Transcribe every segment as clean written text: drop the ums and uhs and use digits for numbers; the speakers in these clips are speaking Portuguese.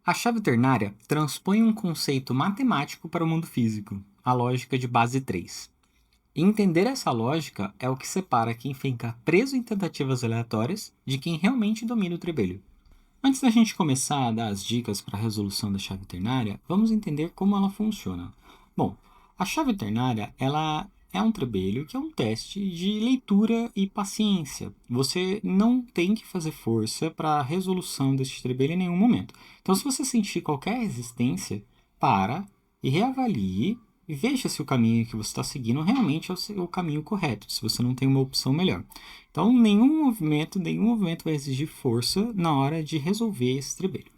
A chave ternária transpõe um conceito matemático para o mundo físico, a lógica de base 3. E entender essa lógica é o que separa quem fica preso em tentativas aleatórias de quem realmente domina o trebelho. Antes da gente começar a dar as dicas para a resolução da chave ternária, vamos entender como ela funciona. Bom, a chave ternária ela é um trebelho que é um teste de leitura e paciência. Você não tem que fazer força para a resolução deste trebelho em nenhum momento. Então, se você sentir qualquer resistência, para e reavalie e veja se o caminho que você está seguindo realmente é o caminho correto, se você não tem uma opção melhor. Então, nenhum movimento vai exigir força na hora de resolver esse trebelho.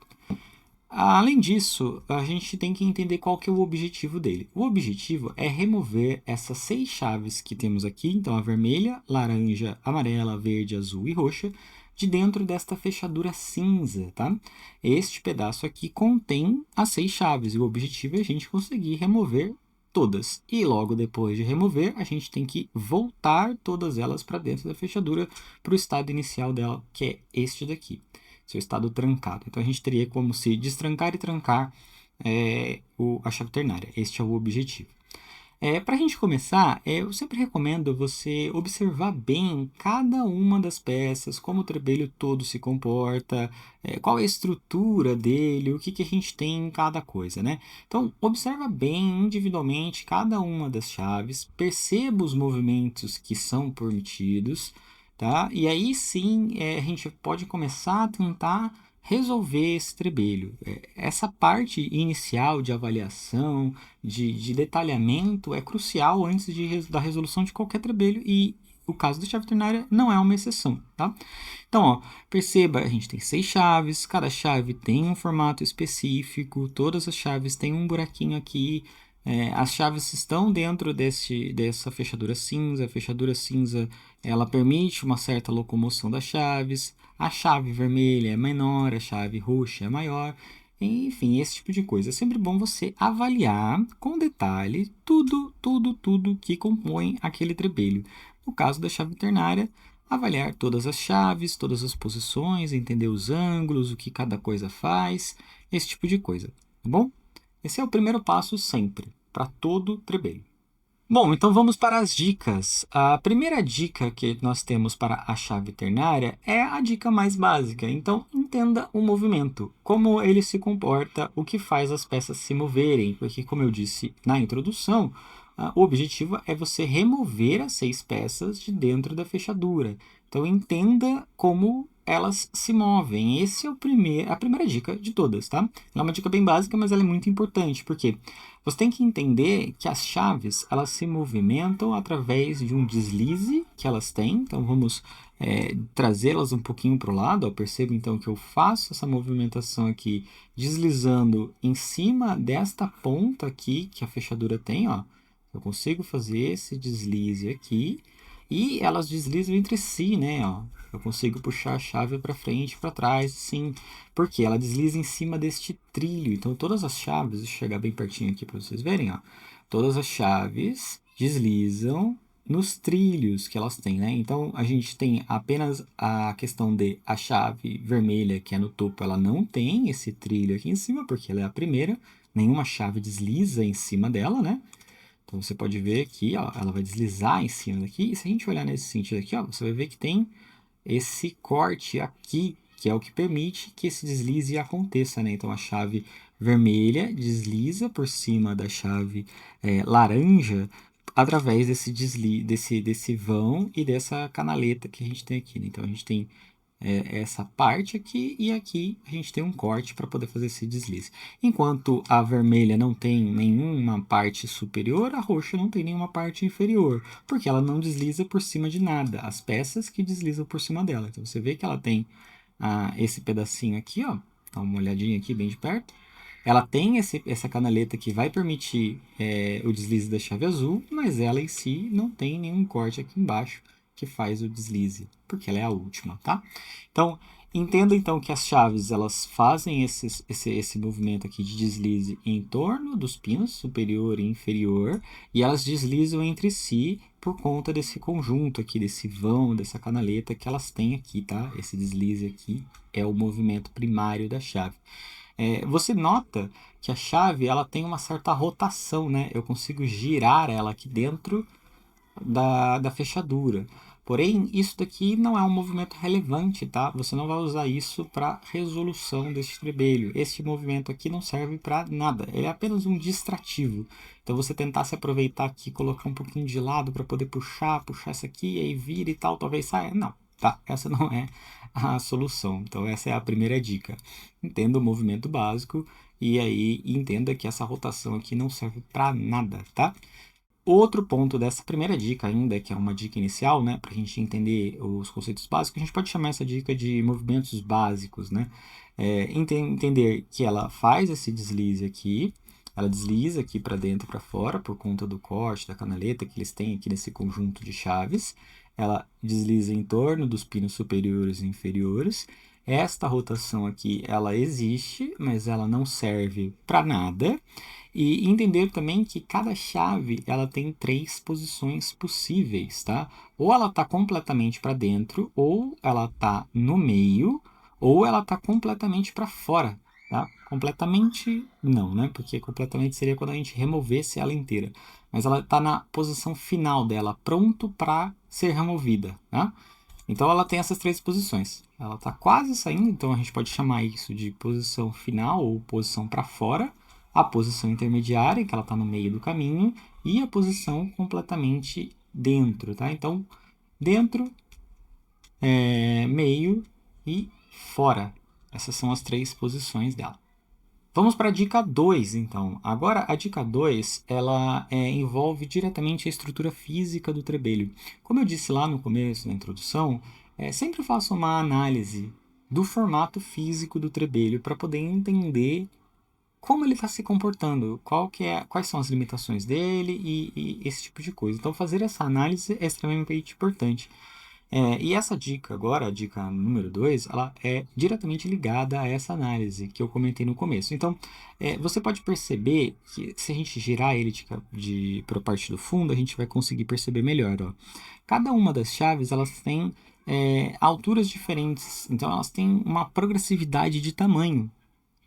Além disso, a gente tem que entender qual que é o objetivo dele. O objetivo é remover essas 6 chaves que temos aqui, então a vermelha, laranja, amarela, verde, azul e roxa, de dentro desta fechadura cinza, tá? Este pedaço aqui contém as 6 chaves e o objetivo é a gente conseguir remover todas. E logo depois de remover, a gente tem que voltar todas elas para dentro da fechadura, para o estado inicial dela, que é este daqui, seu estado trancado. Então, a gente teria como se destrancar e trancar a chave ternária. Este é o objetivo. Para a gente começar, eu sempre recomendo você observar bem cada uma das peças, como o trebelho todo se comporta, qual é a estrutura dele, o que a gente tem em cada coisa, né? Então, observa bem individualmente cada uma das chaves, perceba os movimentos que são permitidos, tá? E aí sim, a gente pode começar a tentar resolver esse trebelho. Essa parte inicial de avaliação, de detalhamento, é crucial antes da resolução de qualquer trebelho e o caso da chave ternária não é uma exceção, tá? Então, ó, perceba, a gente tem 6 chaves, cada chave tem um formato específico, todas as chaves têm um buraquinho aqui, as chaves estão dentro dessa fechadura cinza. A fechadura cinza ela permite uma certa locomoção das chaves. A chave vermelha é menor, a chave roxa é maior. Enfim, esse tipo de coisa. É sempre bom você avaliar com detalhe tudo que compõe aquele trebelho. No caso da chave ternária, avaliar todas as chaves, todas as posições, entender os ângulos, o que cada coisa faz, esse tipo de coisa, tá bom? Esse é o primeiro passo sempre, para todo trebelho. Bom, então vamos para as dicas. A primeira dica que nós temos para a chave ternária é a dica mais básica. Então, entenda o movimento, como ele se comporta, o que faz as peças se moverem. Porque, como eu disse na introdução, o objetivo é você remover as 6 peças de dentro da fechadura. Então, entenda como elas se movem. Essa é a primeira dica de todas, tá? Ela é uma dica bem básica, mas ela é muito importante, porque você tem que entender que as chaves elas se movimentam através de um deslize que elas têm. Então, vamos trazê-las um pouquinho para o lado. Ó. Perceba, então, que eu faço essa movimentação aqui deslizando em cima desta ponta aqui que a fechadura tem. Ó. Eu consigo fazer esse deslize aqui e elas deslizam entre si, né? Ó. Eu consigo puxar a chave para frente e para trás, sim, porque ela desliza em cima deste trilho. Então, todas as chaves, deixa eu chegar bem pertinho aqui para vocês verem, ó. Todas as chaves deslizam nos trilhos que elas têm, né? Então, a gente tem apenas a questão de a chave vermelha, que é no topo, ela não tem esse trilho aqui em cima, porque ela é a primeira. Nenhuma chave desliza em cima dela, né? Então, você pode ver aqui, ó, ela vai deslizar em cima daqui. E se a gente olhar nesse sentido aqui, ó, você vai ver que tem esse corte aqui, que é o que permite que esse deslize aconteça, né? Então, a chave vermelha desliza por cima da chave laranja através desse vão e dessa canaleta que a gente tem aqui, né? Então, a gente tem essa parte aqui e aqui a gente tem um corte para poder fazer esse deslize. Enquanto a vermelha não tem nenhuma parte superior, a roxa não tem nenhuma parte inferior, porque ela não desliza por cima de nada, as peças que deslizam por cima dela. Então você vê que ela tem esse pedacinho aqui, ó, dá uma olhadinha aqui bem de perto. Ela tem essa canaleta que vai permitir o deslize da chave azul, mas ela em si não tem nenhum corte aqui embaixo que faz o deslize, porque ela é a última, tá? Então, entenda então que as chaves elas fazem esse movimento aqui de deslize em torno dos pinos superior e inferior, e elas deslizam entre si por conta desse conjunto aqui, desse vão, dessa canaleta que elas têm aqui, tá? Esse deslize aqui é o movimento primário da chave. Você nota que a chave ela tem uma certa rotação, né? Eu consigo girar ela aqui dentro da fechadura. Porém, isso daqui não é um movimento relevante, tá? Você não vai usar isso para resolução desse trebelho. Este movimento aqui não serve para nada, ele é apenas um distrativo. Então, você tentar se aproveitar aqui, colocar um pouquinho de lado para poder puxar essa aqui, aí vira e tal, talvez saia. Não, tá? Essa não é a solução. Então, essa é a primeira dica. Entenda o movimento básico e aí entenda que essa rotação aqui não serve para nada, tá? Outro ponto dessa primeira dica ainda, que é uma dica inicial, né, para a gente entender os conceitos básicos, a gente pode chamar essa dica de movimentos básicos, né? Entender que ela faz esse deslize aqui, ela desliza aqui para dentro e para fora, por conta do corte, da canaleta que eles têm aqui nesse conjunto de chaves. Ela desliza em torno dos pinos superiores e inferiores. Esta rotação aqui, ela existe, mas ela não serve para nada. E entender também que cada chave ela tem 3 posições possíveis, tá? Ou ela está completamente para dentro, ou ela está no meio, ou ela está completamente para fora, tá? Completamente não, né? Porque completamente seria quando a gente removesse ela inteira. Mas ela está na posição final dela, pronto para ser removida, tá? Então ela tem essas 3 posições. Ela está quase saindo, então a gente pode chamar isso de posição final ou posição para fora, a posição intermediária, que ela está no meio do caminho, e a posição completamente dentro, tá? Então, dentro, meio e fora. Essas são as 3 posições dela. Vamos para a dica 2, então. Agora, a dica 2, ela envolve diretamente a estrutura física do trebelho. Como eu disse lá no começo, na introdução, sempre faço uma análise do formato físico do trebelho para poder entender como ele está se comportando, quais são as limitações dele e esse tipo de coisa. Então, fazer essa análise é extremamente importante. E essa dica agora, a dica número 2, ela é diretamente ligada a essa análise que eu comentei no começo. Então, você pode perceber que se a gente girar ele para a parte do fundo, a gente vai conseguir perceber melhor. Ó. Cada uma das chaves, elas têm alturas diferentes, então elas têm uma progressividade de tamanho.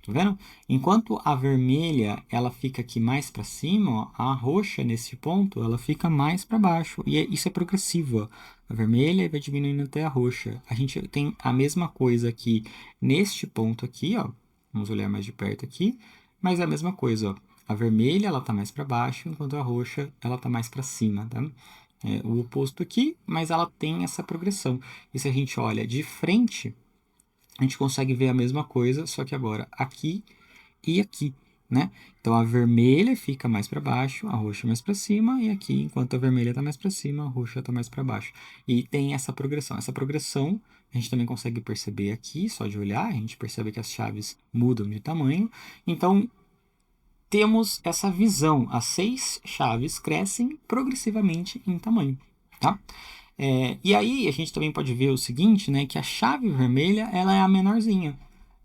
Tá vendo? Enquanto a vermelha ela fica aqui mais para cima, ó, a roxa nesse ponto ela fica mais para baixo. E isso é progressivo. Ó. A vermelha vai diminuindo até a roxa. A gente tem a mesma coisa aqui neste ponto aqui, ó. Vamos olhar mais de perto aqui, mas é a mesma coisa, ó. A vermelha ela tá mais para baixo, enquanto a roxa ela tá mais para cima, tá? É o oposto aqui, mas ela tem essa progressão. E se a gente olha de frente, a gente consegue ver a mesma coisa, só que agora aqui e aqui, né? Então a vermelha fica mais para baixo, a roxa mais para cima, e aqui, enquanto a vermelha está mais para cima, a roxa está mais para baixo. E tem essa progressão. Essa progressão a gente também consegue perceber aqui, só de olhar, a gente percebe que as chaves mudam de tamanho. Então temos essa visão, as 6 chaves crescem progressivamente em tamanho, tá? E aí a gente também pode ver o seguinte, né, que a chave vermelha ela é a menorzinha.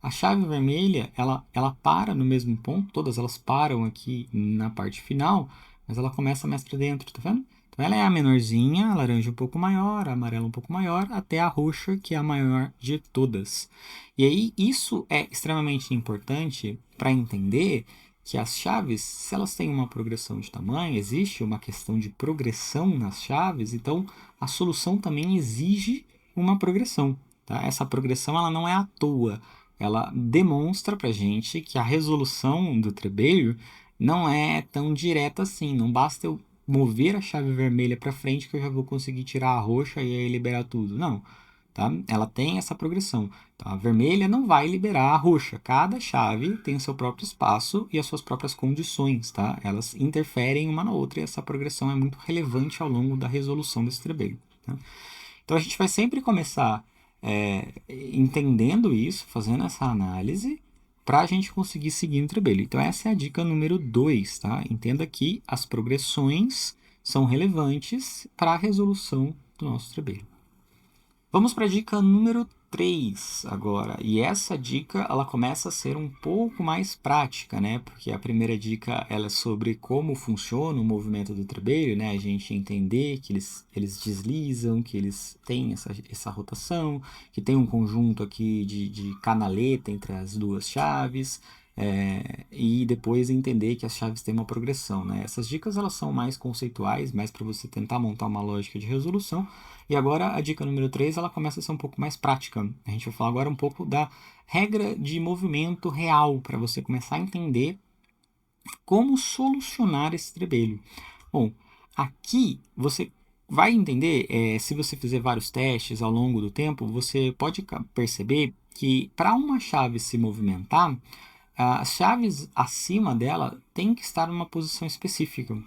A chave vermelha ela para no mesmo ponto, todas elas param aqui na parte final, mas ela começa mais para dentro, tá vendo? Então ela é a menorzinha, a laranja um pouco maior, a amarela um pouco maior, até a roxa que é a maior de todas. E aí isso é extremamente importante para entender que as chaves, se elas têm uma progressão de tamanho, existe uma questão de progressão nas chaves, então a solução também exige uma progressão. Tá? Essa progressão ela não é à toa, ela demonstra para a gente que a resolução do trebelho não é tão direta assim, não basta eu mover a chave vermelha para frente que eu já vou conseguir tirar a roxa e aí liberar tudo. Não, tá? Ela tem essa progressão. Então, a vermelha não vai liberar a roxa. Cada chave tem o seu próprio espaço e as suas próprias condições, tá? Elas interferem uma na outra e essa progressão é muito relevante ao longo da resolução desse trebelho. Tá? Então, a gente vai sempre começar entendendo isso, fazendo essa análise, para a gente conseguir seguir no trebelho. Então, essa é a dica número 2, tá? Entenda que as progressões são relevantes para a resolução do nosso trebelho. Vamos para a dica número 3 agora. E essa dica ela começa a ser um pouco mais prática, né? Porque a primeira dica ela é sobre como funciona o movimento do trebelho, né? A gente entender que eles deslizam, que eles têm essa rotação, que tem um conjunto aqui de canaleta entre as duas chaves. e depois entender que as chaves têm uma progressão, né? Essas dicas elas são mais conceituais, mais para você tentar montar uma lógica de resolução. E agora a dica número 3 ela começa a ser um pouco mais prática. A gente vai falar agora um pouco da regra de movimento real, para você começar a entender como solucionar esse trebelho. Bom, aqui você vai entender, se você fizer vários testes ao longo do tempo, você pode perceber que para uma chave se movimentar, as chaves acima dela têm que estar numa posição específica.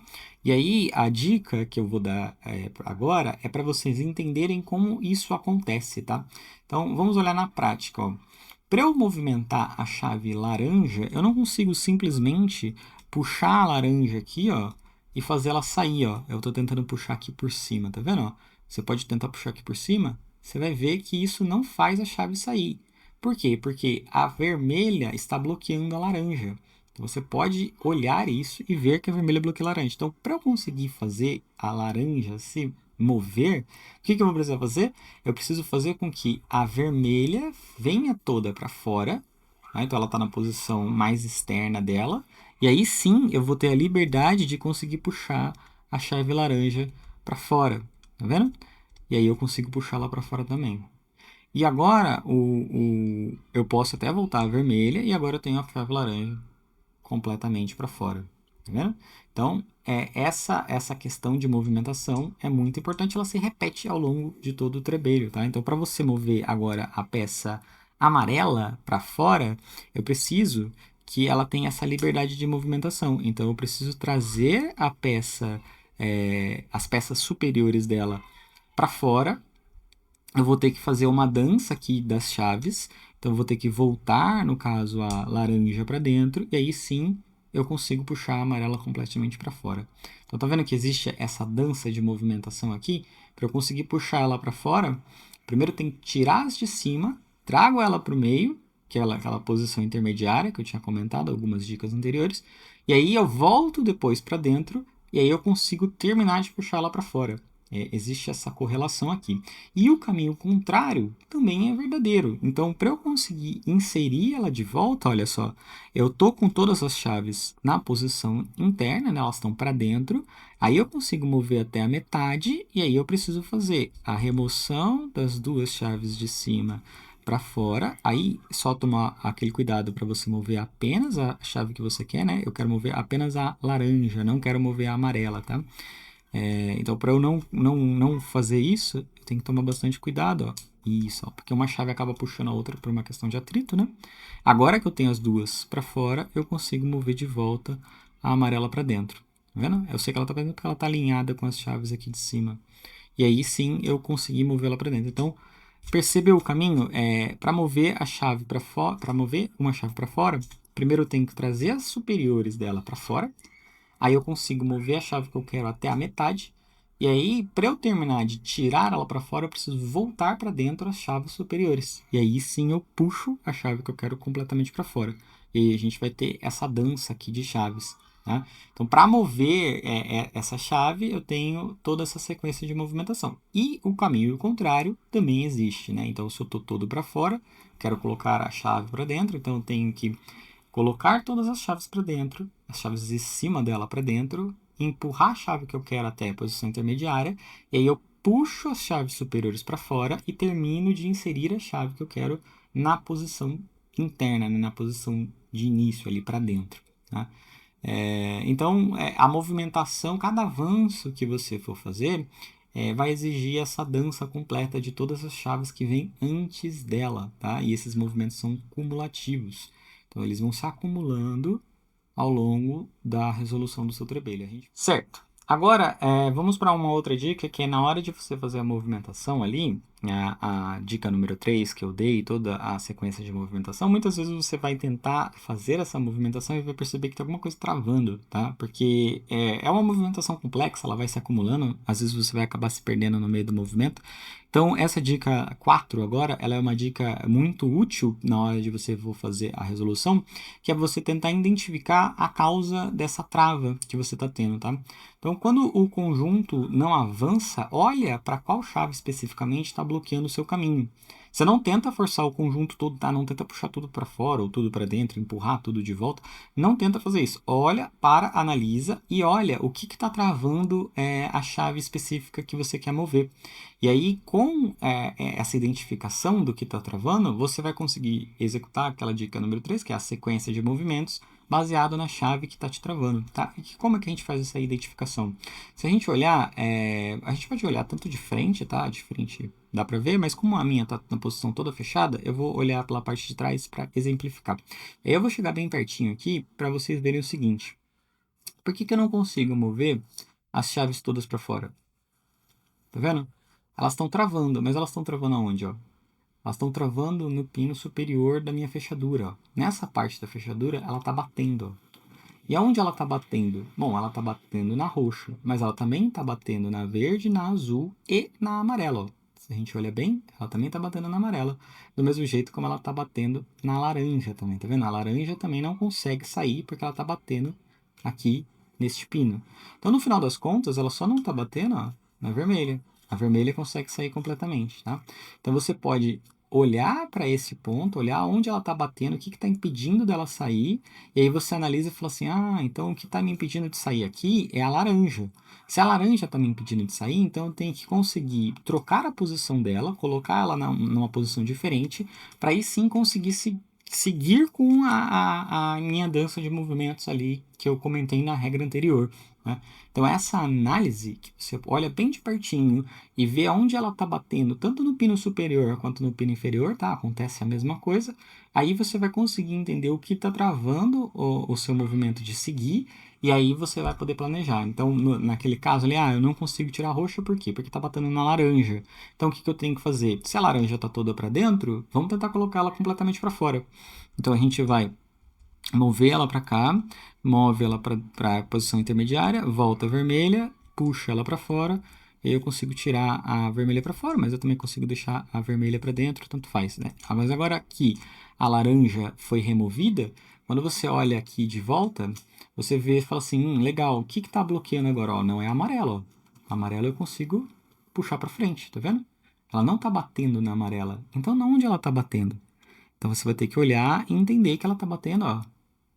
E aí, a dica que eu vou dar agora é para vocês entenderem como isso acontece, tá? Então, vamos olhar na prática, ó. Para eu movimentar a chave laranja, eu não consigo simplesmente puxar a laranja aqui, ó, e fazer ela sair, ó. Eu estou tentando puxar aqui por cima, tá vendo? Ó? Você pode tentar puxar aqui por cima, você vai ver que isso não faz a chave sair. Por quê? Porque a vermelha está bloqueando a laranja. Então, você pode olhar isso e ver que a vermelha bloqueia a laranja. Então, para eu conseguir fazer a laranja se mover, o que eu vou precisar fazer? Eu preciso fazer com que a vermelha venha toda para fora. Tá? Então, ela está na posição mais externa dela. E aí sim, eu vou ter a liberdade de conseguir puxar a chave laranja para fora. Tá vendo? E aí eu consigo puxar ela para fora também. E agora eu posso até voltar a vermelha e agora eu tenho a chave laranja completamente para fora. Tá vendo? Então, essa questão de movimentação é muito importante, ela se repete ao longo de todo o trebelho. Tá? Então, para você mover agora a peça amarela para fora, eu preciso que ela tenha essa liberdade de movimentação. Então, eu preciso trazer a peça, as peças superiores dela para fora. Eu vou ter que fazer uma dança aqui das chaves. Então, eu vou ter que voltar, no caso, a laranja para dentro. E aí sim, eu consigo puxar a amarela completamente para fora. Então, tá vendo que existe essa dança de movimentação aqui? Para eu conseguir puxar ela para fora, primeiro eu tenho que tirar as de cima, trago ela para o meio, que é aquela posição intermediária que eu tinha comentado, algumas dicas anteriores. E aí eu volto depois para dentro, e aí eu consigo terminar de puxar ela para fora. Existe essa correlação aqui. E o caminho contrário também é verdadeiro. Então, para eu conseguir inserir ela de volta, olha só, eu estou com todas as chaves na posição interna, né? Elas estão para dentro. Aí eu consigo mover até a metade e aí eu preciso fazer a remoção das duas chaves de cima para fora. Aí só tomar aquele cuidado para você mover apenas a chave que você quer, né? Eu quero mover apenas a laranja, não quero mover a amarela, tá? Então, para eu não fazer isso, eu tenho que tomar bastante cuidado, ó. Isso, ó, porque uma chave acaba puxando a outra por uma questão de atrito, né? Agora que eu tenho as duas para fora, eu consigo mover de volta a amarela para dentro. Tá vendo? Eu sei que ela está para dentro porque ela está alinhada com as chaves aqui de cima. E aí sim eu consegui mover ela para dentro. Então, percebeu o caminho? Para mover a chave para fora, para mover uma chave para fora, primeiro eu tenho que trazer as superiores dela para fora. Aí eu consigo mover a chave que eu quero até a metade. E aí, para eu terminar de tirar ela para fora, eu preciso voltar para dentro as chaves superiores. E aí sim eu puxo a chave que eu quero completamente para fora. E aí a gente vai ter essa dança aqui de chaves. Tá? Então, para mover essa chave, eu tenho toda essa sequência de movimentação. E o caminho contrário também existe. Né? Então, se eu estou todo para fora, quero colocar a chave para dentro, então eu tenho que colocar todas as chaves para dentro, as chaves de cima dela para dentro, empurrar a chave que eu quero até a posição intermediária, e aí eu puxo as chaves superiores para fora e termino de inserir a chave que eu quero na posição interna, né, na posição de início ali para dentro. Tá? Então, a movimentação, cada avanço que você for fazer, vai exigir essa dança completa de todas as chaves que vêm antes dela, tá? E esses movimentos são cumulativos. Então, eles vão se acumulando ao longo da resolução do seu trebelho. Certo. Agora, vamos para uma outra dica, que é na hora de você fazer a movimentação ali, a dica número 3 que eu dei, toda a sequência de movimentação, muitas vezes você vai tentar fazer essa movimentação e vai perceber que tem alguma coisa travando, tá? Porque é uma movimentação complexa, ela vai se acumulando, às vezes você vai acabar se perdendo no meio do movimento. Então, essa dica 4 agora, ela é uma dica muito útil na hora de você for fazer a resolução, que é você tentar identificar a causa dessa trava que você está tendo, tá? Então, quando o conjunto não avança, olha para qual chave especificamente está bloqueando o seu caminho. Você não tenta forçar o conjunto todo, tá? Não tenta puxar tudo para fora ou tudo para dentro, empurrar tudo de volta. Não tenta fazer isso. Olha, analisa e olha o que está travando a chave específica que você quer mover. E aí, com essa identificação do que está travando, você vai conseguir executar aquela dica número 3, que é a sequência de movimentos, baseado na chave que está te travando, tá? E como é que a gente faz essa identificação? Se a gente olhar, a gente pode olhar tanto de frente, tá? De frente dá para ver, mas como a minha está na posição toda fechada, eu vou olhar pela parte de trás para exemplificar. Aí eu vou chegar bem pertinho aqui para vocês verem o seguinte. Por que eu não consigo mover as chaves todas para fora? Tá vendo? Elas estão travando, mas elas estão travando aonde, ó? Elas estão travando no pino superior da minha fechadura, ó. Nessa parte da fechadura, ela está batendo, ó. E aonde ela está batendo? Bom, ela está batendo na roxa, mas ela também está batendo na verde, na azul e na amarela, ó. Se a gente olha bem, ela também está batendo na amarela, do mesmo jeito como ela está batendo na laranja também, tá vendo? A laranja também não consegue sair porque ela está batendo aqui neste pino. Então, no final das contas, ela só não está batendo, ó, na vermelha. A vermelha consegue sair completamente, tá? Então, você pode olhar para esse ponto, olhar onde ela está batendo, o que está impedindo dela sair, e aí você analisa e fala assim, então o que está me impedindo de sair aqui é a laranja. Se a laranja está me impedindo de sair, então eu tenho que conseguir trocar a posição dela, colocar ela numa posição diferente, para aí sim conseguir seguir com a minha dança de movimentos ali que eu comentei na regra anterior, né? Então essa análise que você olha bem de pertinho e vê onde ela está batendo, tanto no pino superior quanto no pino inferior, tá? Acontece a mesma coisa. Aí você vai conseguir entender o que está travando o seu movimento de seguir, e aí você vai poder planejar. Então, naquele caso ali, eu não consigo tirar a roxa, por quê? Porque está batendo na laranja. Então, o que eu tenho que fazer? Se a laranja está toda para dentro, vamos tentar colocar ela completamente para fora. Então, a gente vai mover ela para cá, move ela para a posição intermediária, volta a vermelha, puxa ela para fora, e eu consigo tirar a vermelha para fora, mas eu também consigo deixar a vermelha para dentro, tanto faz, né? Mas agora que a laranja foi removida, quando você olha aqui de volta, você vê e fala assim, legal, o que está bloqueando agora? Ó, não é amarelo, ó. Amarelo eu consigo puxar para frente, tá vendo? Ela não está batendo na amarela. Então, onde ela está batendo? Então, você vai ter que olhar e entender que ela está batendo, ó,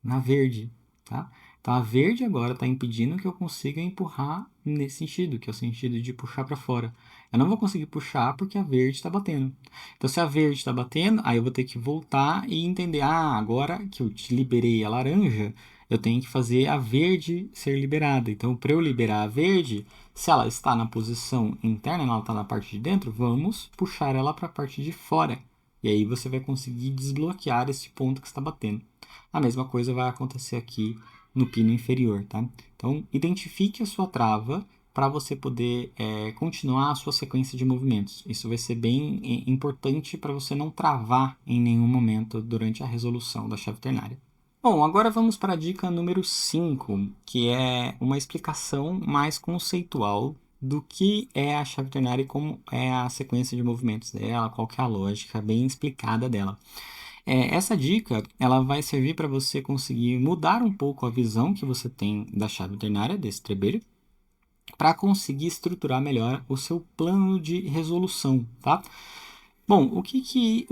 na verde, tá? Então, a verde agora está impedindo que eu consiga empurrar nesse sentido, que é o sentido de puxar para fora. Eu não vou conseguir puxar porque a verde está batendo. Então, se a verde está batendo, aí eu vou ter que voltar e entender, agora que eu te liberei a laranja, eu tenho que fazer a verde ser liberada. Então, para eu liberar a verde, se ela está na posição interna, ela está na parte de dentro, vamos puxar ela para a parte de fora. E aí você vai conseguir desbloquear esse ponto que está batendo. A mesma coisa vai acontecer aqui no pino inferior, tá? Então, identifique a sua trava para você poder continuar a sua sequência de movimentos. Isso vai ser bem importante para você não travar em nenhum momento durante a resolução da chave ternária. Bom, agora vamos para a dica número 5, que é uma explicação mais conceitual do que é a chave ternária e como é a sequência de movimentos dela, qual que é a lógica bem explicada dela. Essa dica ela vai servir para você conseguir mudar um pouco a visão que você tem da chave ternária, desse trebelho, para conseguir estruturar melhor o seu plano de resolução, tá? Bom, o que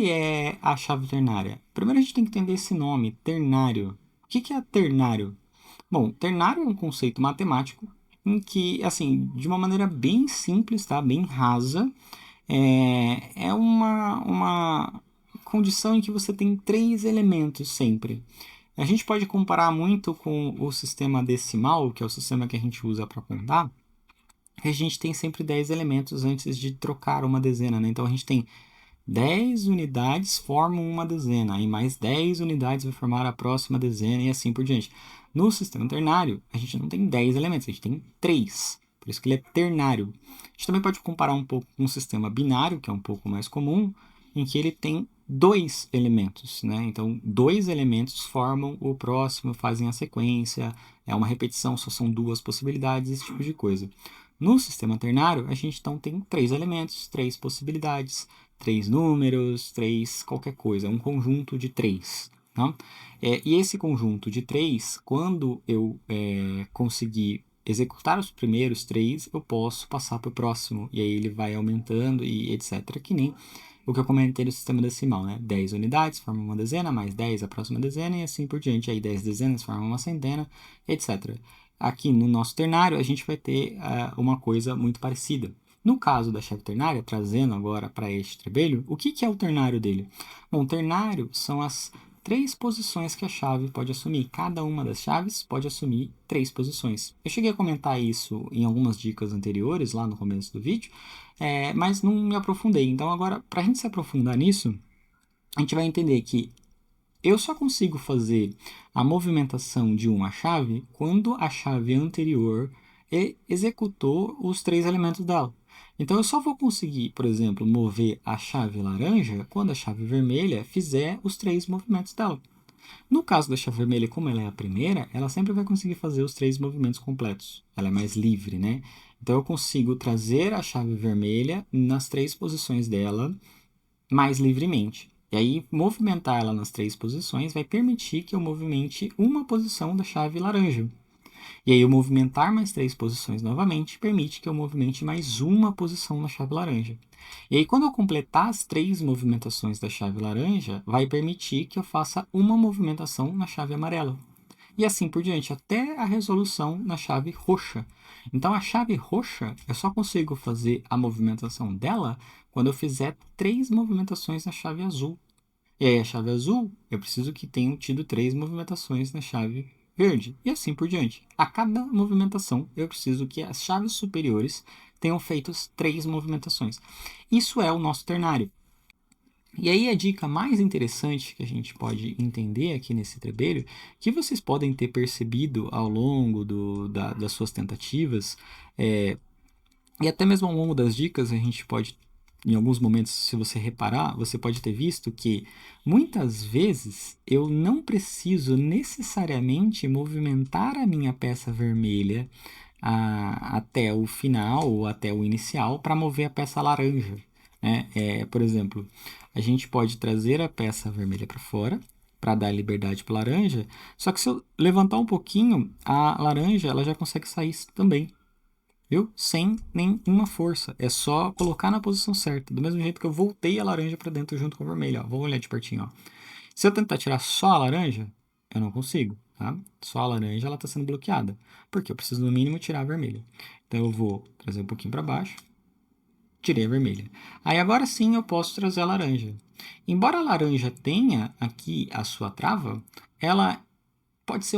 é a chave ternária? Primeiro a gente tem que entender esse nome, ternário. O que é ternário? Bom, ternário é um conceito matemático em que, assim, de uma maneira bem simples, tá? Bem rasa, é uma condição em que você tem 3 elementos sempre. A gente pode comparar muito com o sistema decimal, que é o sistema que a gente usa para contar, que a gente tem sempre 10 elementos antes de trocar uma dezena, né? Então a gente tem 10 unidades formam uma dezena, e mais 10 unidades vai formar a próxima dezena, e assim por diante. No sistema ternário, a gente não tem 10 elementos, a gente tem 3. Por isso que ele é ternário. A gente também pode comparar um pouco com o sistema binário, que é um pouco mais comum, em que ele tem 2 elementos, né? Então, 2 elementos formam o próximo, fazem a sequência, é uma repetição, só são 2 possibilidades, esse tipo de coisa. No sistema ternário, a gente então tem 3 elementos, 3 possibilidades, 3 números, 3 qualquer coisa, um conjunto de 3. Tá? E esse conjunto de 3, quando eu conseguir executar os primeiros 3, eu posso passar para o próximo. E aí ele vai aumentando e etc. Que nem o que eu comentei no sistema decimal, né? 10 unidades formam uma dezena, mais 10 a próxima dezena e assim por diante. Aí 10 dezenas formam uma centena, etc. Aqui no nosso ternário, a gente vai ter uma coisa muito parecida. No caso da chave ternária, trazendo agora para este trebelho, o que é o ternário dele? Bom, o ternário são as 3 posições que a chave pode assumir. Cada uma das chaves pode assumir 3 posições. Eu cheguei a comentar isso em algumas dicas anteriores, lá no começo do vídeo, mas não me aprofundei. Então agora, para a gente se aprofundar nisso, a gente vai entender que eu só consigo fazer a movimentação de uma chave quando a chave anterior executou os 3 elementos dela. Então eu só vou conseguir, por exemplo, mover a chave laranja quando a chave vermelha fizer os 3 movimentos dela. No caso da chave vermelha, como ela é a primeira, ela sempre vai conseguir fazer os 3 movimentos completos. Ela é mais livre, né? Então eu consigo trazer a chave vermelha nas 3 posições dela mais livremente. E aí, movimentar ela nas 3 posições vai permitir que eu movimente uma posição da chave laranja. E aí, eu movimentar mais 3 posições novamente permite que eu movimente mais uma posição na chave laranja. E aí, quando eu completar as 3 movimentações da chave laranja, vai permitir que eu faça uma movimentação na chave amarela. E assim por diante, até a resolução na chave roxa. Então, a chave roxa, eu só consigo fazer a movimentação dela quando eu fizer 3 movimentações na chave azul. E aí, a chave azul, eu preciso que tenham tido 3 movimentações na chave verde. E assim por diante. A cada movimentação, eu preciso que as chaves superiores tenham feito 3 movimentações. Isso é o nosso ternário. E aí a dica mais interessante que a gente pode entender aqui nesse trebelho, que vocês podem ter percebido ao longo das suas tentativas, e até mesmo ao longo das dicas, a gente pode, em alguns momentos, se você reparar, você pode ter visto que muitas vezes eu não preciso necessariamente movimentar a minha peça vermelha até o final ou até o inicial para mover a peça laranja, né? Por exemplo, a gente pode trazer a peça vermelha para fora para dar liberdade para a laranja, só que se eu levantar um pouquinho, a laranja ela já consegue sair também, viu? Sem nenhuma força. É só colocar na posição certa. Do mesmo jeito que eu voltei a laranja para dentro junto com a vermelha. Ó. Vou olhar de pertinho. Ó. Se eu tentar tirar só a laranja, eu não consigo. Tá? Só a laranja ela está sendo bloqueada. Porque eu preciso no mínimo tirar a vermelha. Então eu vou trazer um pouquinho para baixo. Tirei a vermelha. Aí agora sim eu posso trazer a laranja. Embora a laranja tenha aqui a sua trava, ela pode ser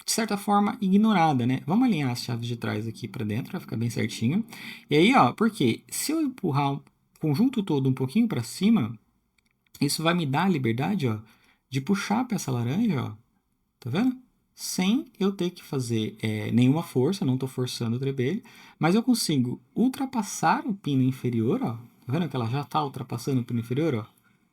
de certa forma ignorada, né? Vamos alinhar as chaves de trás aqui para dentro para ficar bem certinho. E aí, ó, porque se eu empurrar o conjunto todo um pouquinho para cima, isso vai me dar a liberdade, ó, de puxar a peça laranja, ó. Tá vendo? Sem eu ter que fazer nenhuma força, não estou forçando o trebelho, mas eu consigo ultrapassar o pino inferior, ó. Tá vendo que ela já está ultrapassando o pino inferior, ó?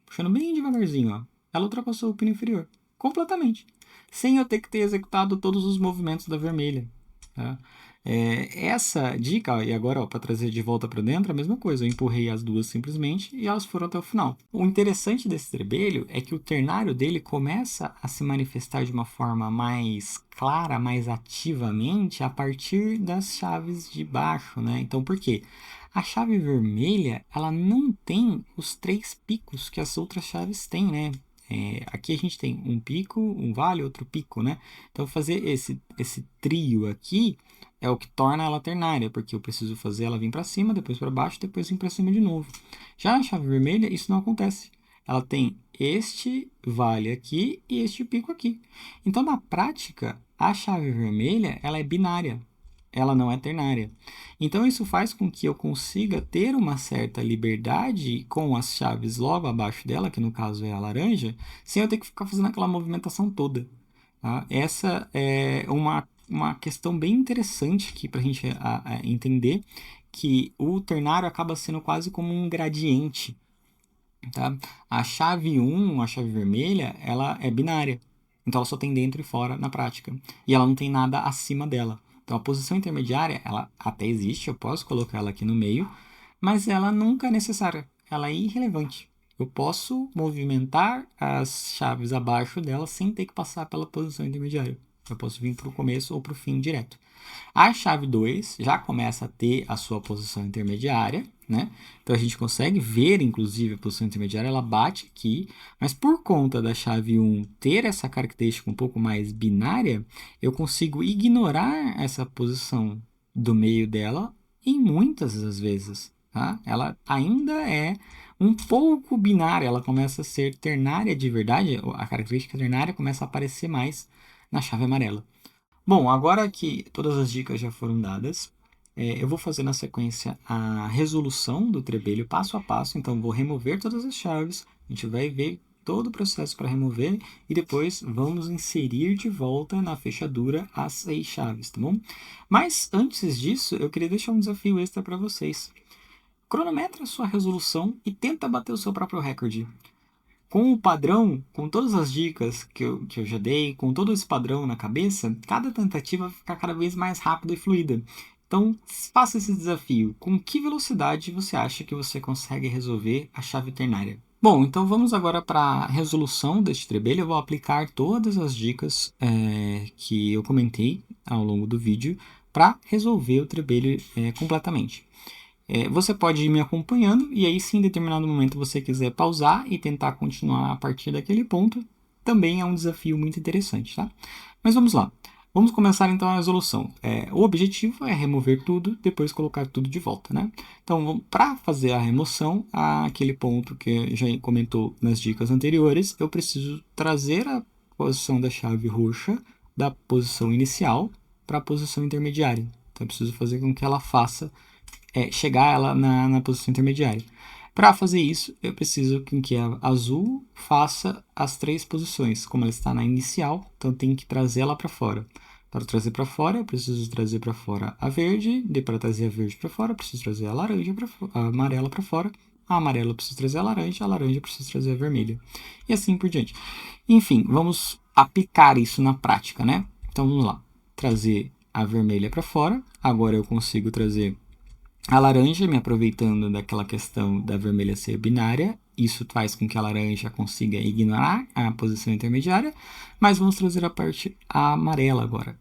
Puxando bem devagarzinho, ó. Ela ultrapassou o pino inferior completamente, sem eu ter que ter executado todos os movimentos da vermelha. Tá? Essa dica, ó, e agora para trazer de volta para dentro, a mesma coisa. Eu empurrei as duas simplesmente e elas foram até o final. O interessante desse trebelho é que o ternário dele começa a se manifestar de uma forma mais clara, mais ativamente, a partir das chaves de baixo, né? Então, por quê? A chave vermelha, ela não tem os 3 picos que as outras chaves têm, né? Aqui a gente tem um pico, um vale, outro pico, né? Então, fazer esse trio aqui é o que torna ela ternária, porque eu preciso fazer ela vir para cima, depois para baixo, depois vir para cima de novo. Já a chave vermelha, isso não acontece. Ela tem este vale aqui e este pico aqui. Então, na prática, a chave vermelha ela é binária. Ela não é ternária. Então, isso faz com que eu consiga ter uma certa liberdade com as chaves logo abaixo dela, que no caso é a laranja, sem eu ter que ficar fazendo aquela movimentação toda. Tá? Essa é uma questão bem interessante aqui para a gente entender que o ternário acaba sendo quase como um gradiente. Tá? A chave 1, a chave vermelha, ela é binária. Então, ela só tem dentro e fora na prática. E ela não tem nada acima dela. Então, a posição intermediária, ela até existe, eu posso colocar ela aqui no meio, mas ela nunca é necessária. Ela é irrelevante. Eu posso movimentar as chaves abaixo dela sem ter que passar pela posição intermediária. Eu posso vir para o começo ou para o fim direto. A chave 2 já começa a ter a sua posição intermediária, né? Então a gente consegue ver, inclusive, a posição intermediária, ela bate aqui, mas por conta da chave 1 ter essa característica um pouco mais binária, eu consigo ignorar essa posição do meio dela em muitas das vezes, tá? Ela ainda é um pouco binária, ela começa a ser ternária de verdade, a característica ternária começa a aparecer mais na chave amarela. Bom, agora que todas as dicas já foram dadas, eu vou fazer na sequência a resolução do trebelho passo a passo. Então, vou remover todas as chaves, a gente vai ver todo o processo para remover e depois vamos inserir de volta na fechadura as 6 chaves, tá bom? Mas antes disso, eu queria deixar um desafio extra para vocês. Cronometra a sua resolução e tenta bater o seu próprio recorde. Com o padrão, com todas as dicas que eu já dei, com todo esse padrão na cabeça, cada tentativa vai ficar cada vez mais rápida e fluida. Então, faça esse desafio. Com que velocidade você acha que você consegue resolver a chave ternária? Bom, então vamos agora para a resolução deste trebelho. Eu vou aplicar todas as dicas que eu comentei ao longo do vídeo para resolver o trebelho completamente. Você pode ir me acompanhando e aí, se em determinado momento você quiser pausar e tentar continuar a partir daquele ponto, também é um desafio muito interessante, tá? Mas vamos lá. Vamos começar então a resolução. O objetivo é remover tudo, depois colocar tudo de volta, né? Então, para fazer a remoção, aquele ponto que já comentou nas dicas anteriores, eu preciso trazer a posição da chave roxa da posição inicial para a posição intermediária. Então, eu preciso fazer com que ela faça chegar ela na posição intermediária. Para fazer isso, eu preciso que a azul faça as 3 posições. Como ela está na inicial, então tem que trazer ela para fora. Para trazer para fora, eu preciso trazer para fora a verde. Para trazer a verde para fora, eu preciso trazer a laranja a amarela para fora. A amarela eu preciso trazer a laranja eu preciso trazer a vermelha. E assim por diante. Enfim, vamos aplicar isso na prática, né? Então vamos lá. Trazer a vermelha para fora. Agora eu consigo trazer a laranja, me aproveitando daquela questão da vermelha ser binária, isso faz com que a laranja consiga ignorar a posição intermediária, mas vamos trazer a parte amarela agora.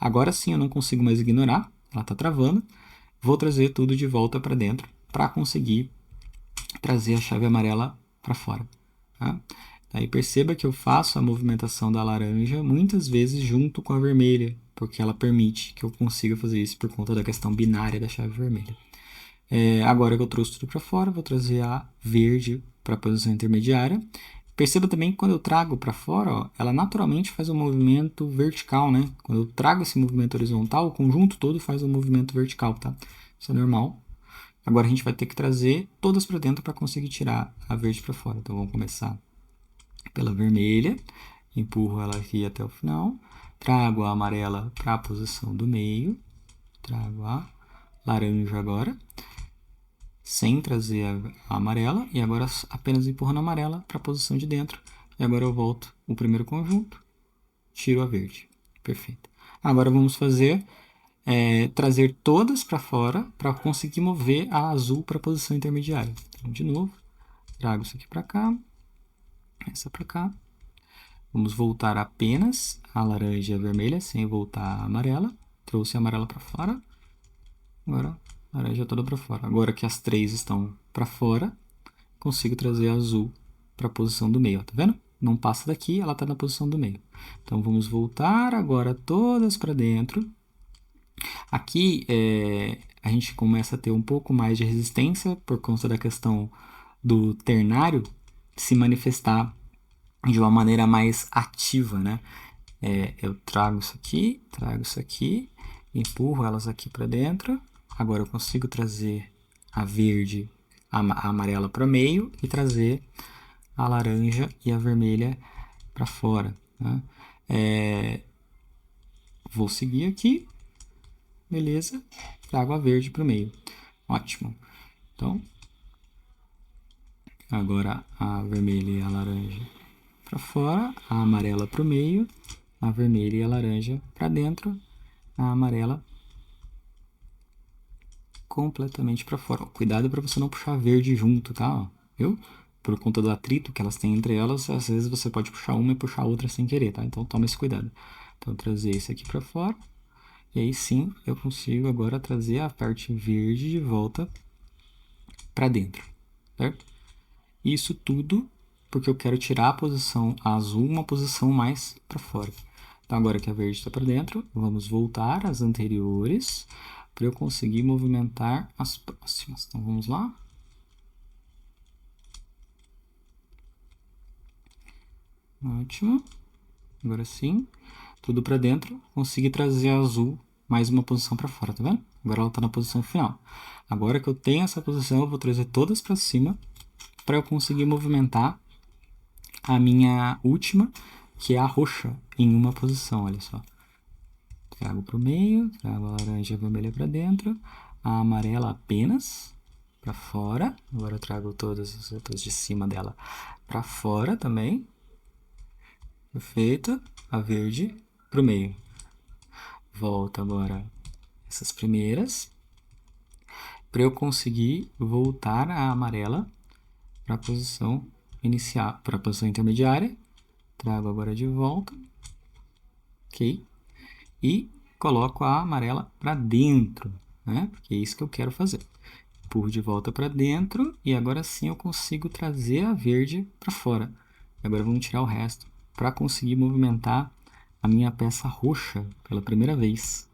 Agora sim eu não consigo mais ignorar, ela está travando, vou trazer tudo de volta para dentro para conseguir trazer a chave amarela para fora. Tá? Daí perceba que eu faço a movimentação da laranja muitas vezes junto com a vermelha, porque ela permite que eu consiga fazer isso por conta da questão binária da chave vermelha. Agora que eu trouxe tudo para fora, vou trazer a verde para a posição intermediária. Perceba também que quando eu trago para fora, ó, ela naturalmente faz um movimento vertical, né? Quando eu trago esse movimento horizontal, o conjunto todo faz um movimento vertical, tá? Isso é normal. Agora a gente vai ter que trazer todas para dentro para conseguir tirar a verde para fora. Então vamos começar pela vermelha, empurro ela aqui até o final, trago a amarela para a posição do meio, trago a laranja agora, sem trazer a amarela, e agora apenas empurrando a amarela para a posição de dentro, e agora eu volto o primeiro conjunto, tiro a verde, perfeito. Agora vamos fazer, trazer todas para fora, para conseguir mover a azul para a posição intermediária. Então, de novo, trago isso aqui para cá, essa para cá. Vamos voltar apenas a laranja e a vermelha, sem voltar a amarela. Trouxe a amarela para fora. Agora, a laranja toda para fora. Agora que as 3 estão para fora, consigo trazer a azul para a posição do meio. Ó, tá vendo? Não passa daqui, ela está na posição do meio. Então, vamos voltar agora todas para dentro. Aqui, a gente começa a ter um pouco mais de resistência por conta da questão do ternário se manifestar de uma maneira mais ativa, né? Eu trago isso aqui, empurro elas aqui para dentro. Agora eu consigo trazer a verde, a amarela para o meio e trazer a laranja e a vermelha para fora, né? Vou seguir aqui, beleza? Trago a verde para o meio, ótimo. Então, agora a vermelha e a laranja para fora, a amarela para o meio, a vermelha e a laranja para dentro, a amarela completamente para fora. Cuidado para você não puxar verde junto, tá? Viu? Por conta do atrito que elas têm entre elas, às vezes você pode puxar uma e puxar a outra sem querer, tá? Então toma esse cuidado. Então, trazer esse aqui para fora. E aí sim, eu consigo agora trazer a parte verde de volta para dentro, certo? Isso tudo porque eu quero tirar a posição azul uma posição mais para fora. Então, agora que a verde está para dentro, vamos voltar às anteriores para eu conseguir movimentar as próximas. Então, vamos lá. Ótimo. Agora sim, tudo para dentro. Consegui trazer a azul mais uma posição para fora, tá vendo? Agora ela está na posição final. Agora que eu tenho essa posição, eu vou trazer todas para cima para eu conseguir movimentar a minha última, que é a roxa, em uma posição, olha só. Trago para o meio, trago a laranja e a vermelha para dentro, a amarela apenas para fora. Agora eu trago todas as outras de cima dela para fora também. Perfeito. A verde para o meio. Volta agora essas primeiras. Para eu conseguir voltar a amarela para a posição inicial, para a posição intermediária. Trago agora de volta. Ok. E coloco a amarela para dentro, né? Porque é isso que eu quero fazer. Empurro de volta para dentro e agora sim eu consigo trazer a verde para fora. Agora vamos tirar o resto para conseguir movimentar a minha peça roxa pela primeira vez.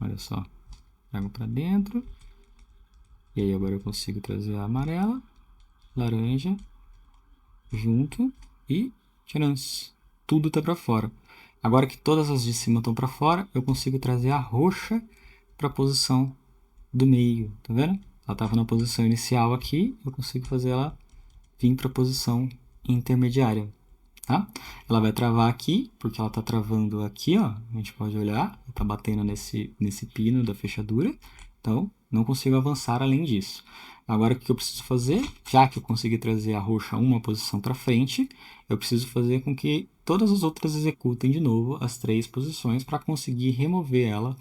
Olha só, trago para dentro e aí agora eu consigo trazer a amarela, laranja junto e tcharam, tudo tá para fora. Agora que todas as de cima estão para fora, eu consigo trazer a roxa para a posição do meio, tá vendo? Ela estava na posição inicial aqui, eu consigo fazer ela vir para a posição intermediária, tá? Ela vai travar aqui, porque ela está travando aqui, ó. A gente pode olhar, está batendo nesse pino da fechadura, então não consigo avançar além disso. Agora o que eu preciso fazer? Já que eu consegui trazer a roxa uma posição para frente, eu preciso fazer com que todas as outras executem de novo as 3 posições para conseguir remover ela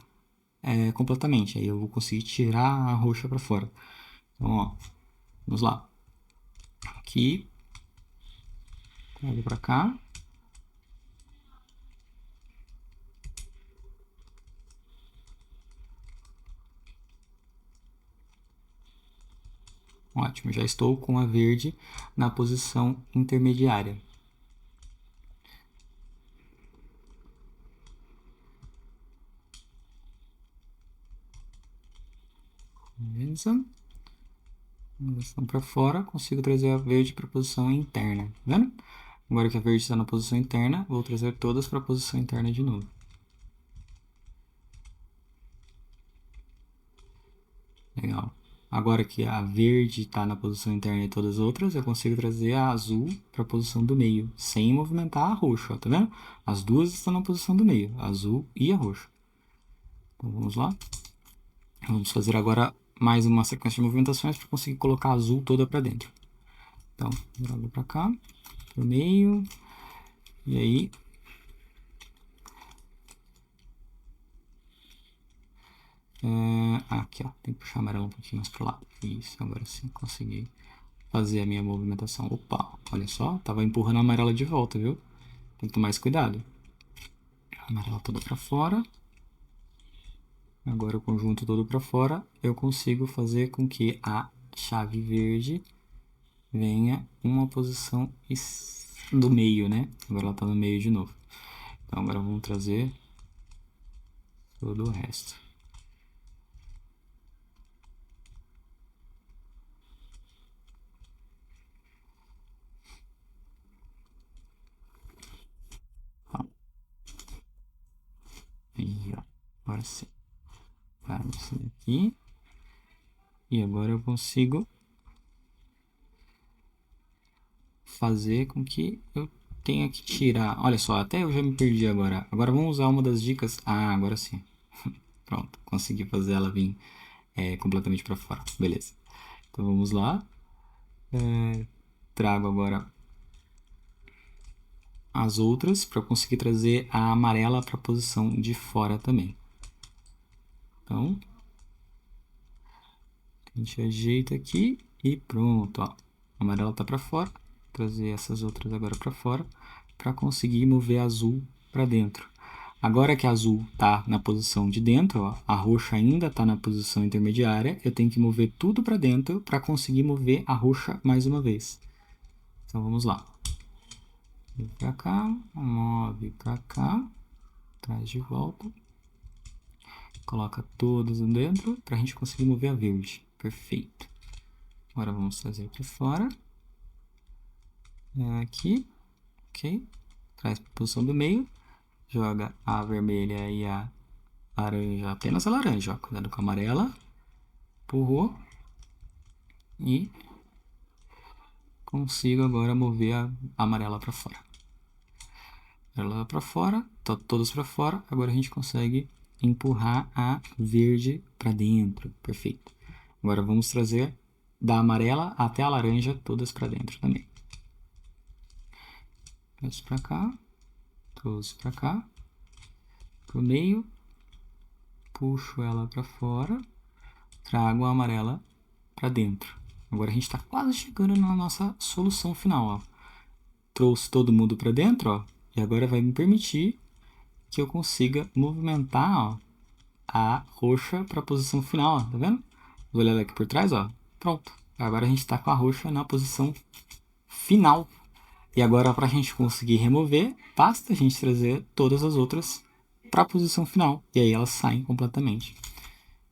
completamente. Aí eu vou conseguir tirar a roxa para fora. Então, ó, vamos lá. Aqui, trago para cá. Ótimo, já estou com a verde na posição intermediária. Beleza. Posição para fora, consigo trazer a verde para a posição interna, tá vendo? Agora que a verde está na posição interna, vou trazer todas para a posição interna de novo. Legal. Agora que a verde está na posição interna e todas as outras, eu consigo trazer a azul para a posição do meio, sem movimentar a roxa, ó, tá vendo? As duas estão na posição do meio, a azul e a roxa. Então vamos lá. Vamos fazer agora mais uma sequência de movimentações para conseguir colocar a azul toda para dentro. Então, jogo para cá, para o meio, e aí aqui, ó, tem que puxar amarelo um pouquinho mais pro lado. Isso, agora sim, consegui fazer a minha movimentação. Opa, olha só, tava empurrando a amarela de volta, viu? Tem que tomar mais cuidado. A amarela toda para fora. Agora o conjunto todo para fora, eu consigo fazer com que a chave verde venha uma posição do meio, né? Agora ela tá no meio de novo. Então agora vamos trazer todo o resto. Aí, ó. Agora sim. Para isso daqui. E agora eu consigo fazer com que eu tenha que tirar. Olha só, até eu já me perdi agora. Agora vamos usar uma das dicas. Ah, agora sim. Pronto, consegui fazer ela vir completamente para fora. Beleza. Então vamos lá. Trago agora as outras para conseguir trazer a amarela para a posição de fora também. Então, a gente ajeita aqui e pronto, ó. A amarela está para fora. Trazer essas outras agora para fora para conseguir mover a azul para dentro. Agora que a azul está na posição de dentro, ó, a roxa ainda está na posição intermediária, eu tenho que mover tudo para dentro para conseguir mover a roxa mais uma vez. Então vamos lá. Move para cá, move para cá, traz de volta. Coloca todas dentro para a gente conseguir mover a verde. Perfeito. Agora vamos trazer para fora. Aqui, ok. Traz para a posição do meio. Joga a vermelha e a laranja, apenas a laranja, ó. Cuidado com a amarela. Empurrou. E consigo agora mover a amarela para fora. Amarela para fora, tá todas para fora. Agora a gente consegue empurrar a verde para dentro. Perfeito. Agora vamos trazer da amarela até a laranja todas para dentro também. Trouxe para cá, trouxe para cá, pro meio, puxo ela para fora, trago a amarela para dentro. Agora a gente está quase chegando na nossa solução final, ó. Trouxe todo mundo para dentro, ó, e agora vai me permitir que eu consiga movimentar, ó, a roxa para a posição final, ó, tá vendo? Vou olhar aqui por trás, ó. Pronto. Agora a gente está com a roxa na posição final. E agora, para a gente conseguir remover, basta a gente trazer todas as outras para a posição final. E aí elas saem completamente.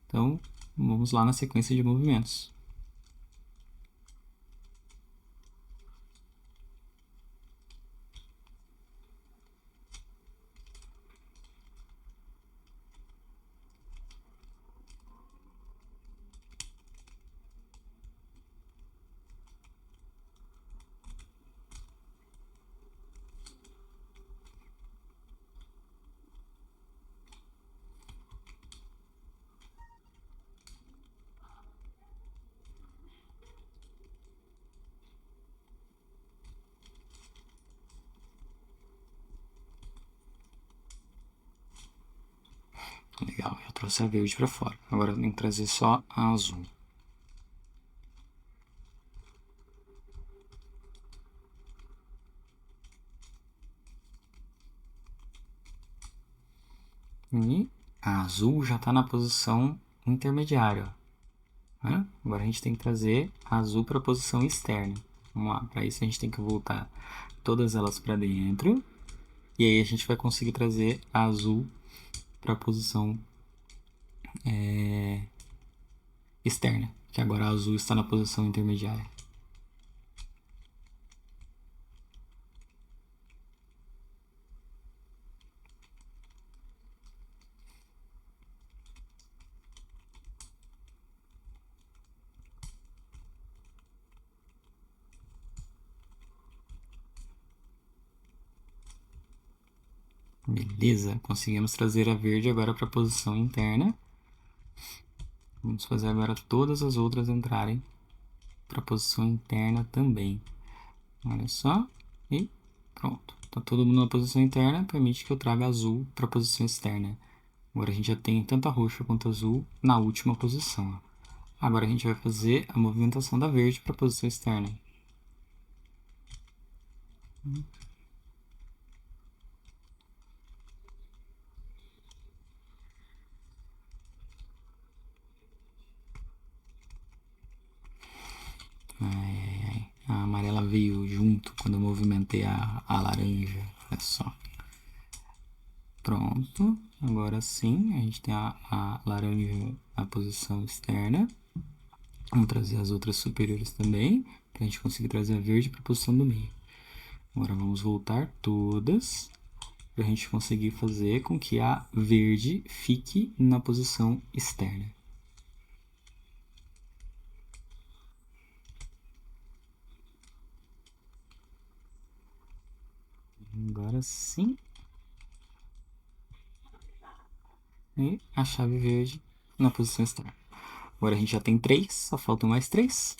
Então, vamos lá na sequência de movimentos. Legal, já trouxe a verde para fora. Agora eu tenho que trazer só a azul. E a azul já está na posição intermediária. Né? Agora a gente tem que trazer a azul para a posição externa. Vamos lá, para isso a gente tem que voltar todas elas para dentro. E aí a gente vai conseguir trazer a azul para a posição externa, que agora a azul está na posição intermediária. Beleza, conseguimos trazer a verde agora para a posição interna. Vamos fazer agora todas as outras entrarem para a posição interna também. Olha só, e pronto. Tá todo mundo na posição interna, permite que eu traga azul para a posição externa. Agora a gente já tem tanto a roxa quanto a azul na última posição. Agora a gente vai fazer a movimentação da verde para a posição externa. A amarela veio junto quando eu movimentei a laranja. Olha só. Pronto. Agora sim, a gente tem a laranja na posição externa. Vamos trazer as outras superiores também, para a gente conseguir trazer a verde para a posição do meio. Agora vamos voltar todas, para a gente conseguir fazer com que a verde fique na posição externa. Agora sim. E a chave verde na posição externa. Agora a gente já tem 3, só faltam mais 3.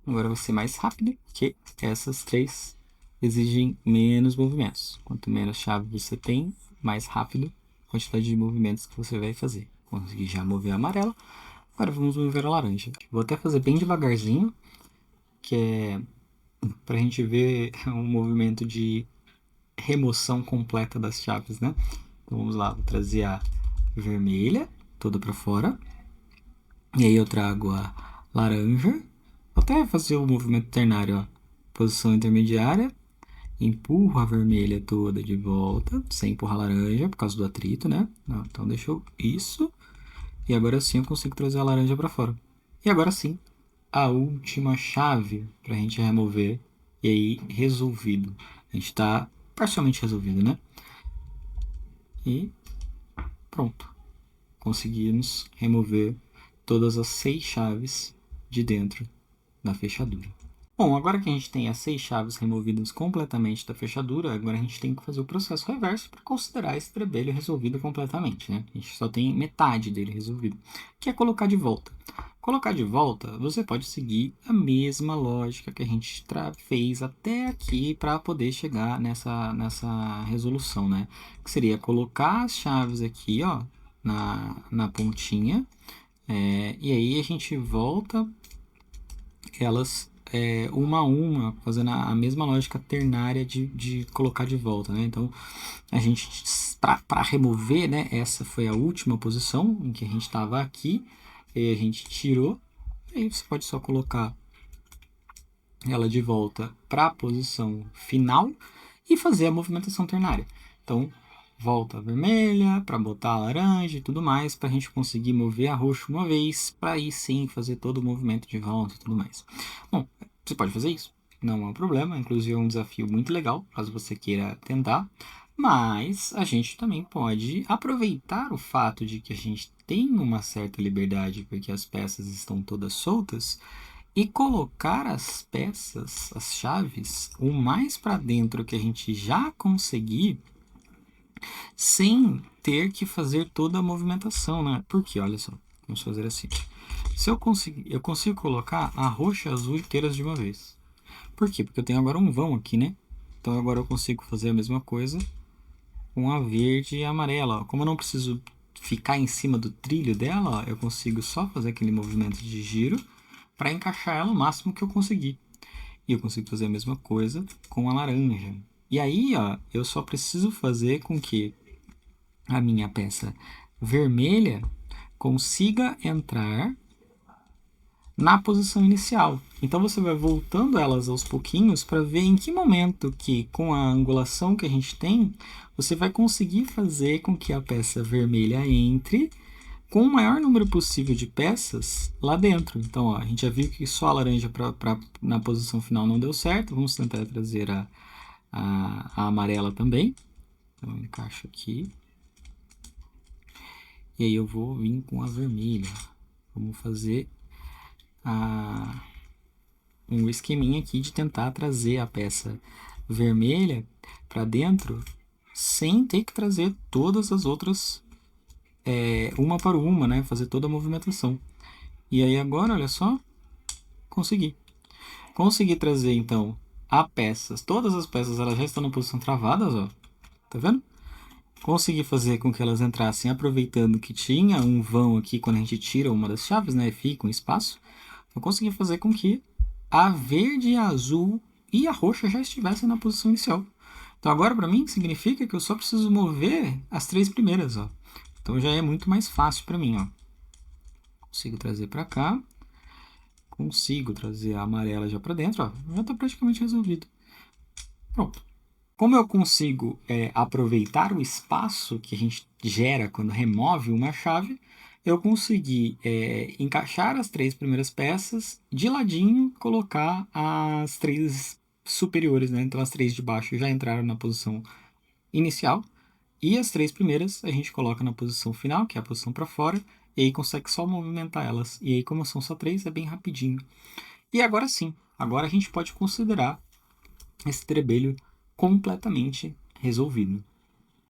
Agora vai ser mais rápido, porque essas 3 exigem menos movimentos. Quanto menos chave você tem, mais rápido a quantidade de movimentos que você vai fazer. Consegui já mover a amarela, agora vamos mover a laranja. Vou até fazer bem devagarzinho, que é para a gente ver um movimento de remoção completa das chaves, né? Então vamos lá, vou trazer a vermelha toda para fora. E aí eu trago a laranja. Vou até fazer o movimento ternário, ó. Posição intermediária. Empurro a vermelha toda de volta, sem empurrar a laranja, por causa do atrito, né? Então deixa eu... Isso. E agora sim eu consigo trazer a laranja para fora. E agora sim, a última chave para a gente remover. E aí, resolvido. A gente está parcialmente resolvido, né? E pronto. Conseguimos remover todas as 6 chaves de dentro da fechadura. Bom, agora que a gente tem as 6 chaves removidas completamente da fechadura, agora a gente tem que fazer o processo reverso para considerar esse trebelho resolvido completamente, né? A gente só tem metade dele resolvido, que é colocar de volta. Colocar de volta, você pode seguir a mesma lógica que a gente fez até aqui para poder chegar nessa resolução, né? Que seria colocar as chaves aqui, ó, na pontinha, e aí a gente volta elas uma a uma, fazendo a mesma lógica ternária de colocar de volta, né? Então, a gente, para remover, né, essa foi a última posição em que a gente estava aqui, e a gente tirou, aí você pode só colocar ela de volta para a posição final e fazer a movimentação ternária. Então, volta a vermelha para botar a laranja e tudo mais, para a gente conseguir mover a roxa uma vez, para aí sim fazer todo o movimento de volta e tudo mais. Bom, você pode fazer isso, não é um problema, inclusive é um desafio muito legal, caso você queira tentar, mas a gente também pode aproveitar o fato de que a gente tem uma certa liberdade, porque as peças estão todas soltas, e colocar as peças, as chaves, o mais para dentro que a gente já conseguir, sem ter que fazer toda a movimentação, né? Porque, olha só, vamos fazer assim. Se eu conseguir, eu consigo colocar a roxa e a azul inteiras de uma vez. Por quê? Porque eu tenho agora um vão aqui, né? Então agora eu consigo fazer a mesma coisa com a verde e a amarela. Ó. Como eu não preciso ficar em cima do trilho dela, ó, eu consigo só fazer aquele movimento de giro para encaixar ela o máximo que eu conseguir. E eu consigo fazer a mesma coisa com a laranja. E aí, ó, eu só preciso fazer com que a minha peça vermelha consiga entrar na posição inicial. Então você vai voltando elas aos pouquinhos para ver em que momento que, com a angulação que a gente tem, você vai conseguir fazer com que a peça vermelha entre com o maior número possível de peças lá dentro. Então, ó, a gente já viu que só a laranja na posição final não deu certo. Vamos tentar trazer a amarela também. Então, eu encaixo aqui. E aí eu vou vir com a vermelha. Vamos fazer um esqueminha aqui de tentar trazer a peça vermelha para dentro sem ter que trazer todas as outras uma para uma, né? Fazer toda a movimentação. E aí agora, olha só, consegui. Consegui trazer, então, todas as peças elas já estão na posição travadas, ó. Tá vendo? Consegui fazer com que elas entrassem aproveitando que tinha um vão aqui quando a gente tira uma das chaves, né? Fica um espaço. Eu consegui fazer com que a verde, a azul e a roxa já estivessem na posição inicial. Então agora para mim significa que eu só preciso mover as 3 primeiras, ó. Então já é muito mais fácil para mim, ó. Consigo trazer para cá. Consigo trazer a amarela já para dentro, ó. Já está praticamente resolvido. Pronto. Como eu consigo aproveitar o espaço que a gente gera quando remove uma chave, eu consegui encaixar as 3 primeiras peças, de ladinho colocar as 3 superiores, né? Então as 3 de baixo já entraram na posição inicial, e as 3 primeiras a gente coloca na posição final, que é a posição para fora, e aí consegue só movimentar elas. E aí, como são só 3, é bem rapidinho. E agora sim, agora a gente pode considerar esse trebelho completamente resolvido.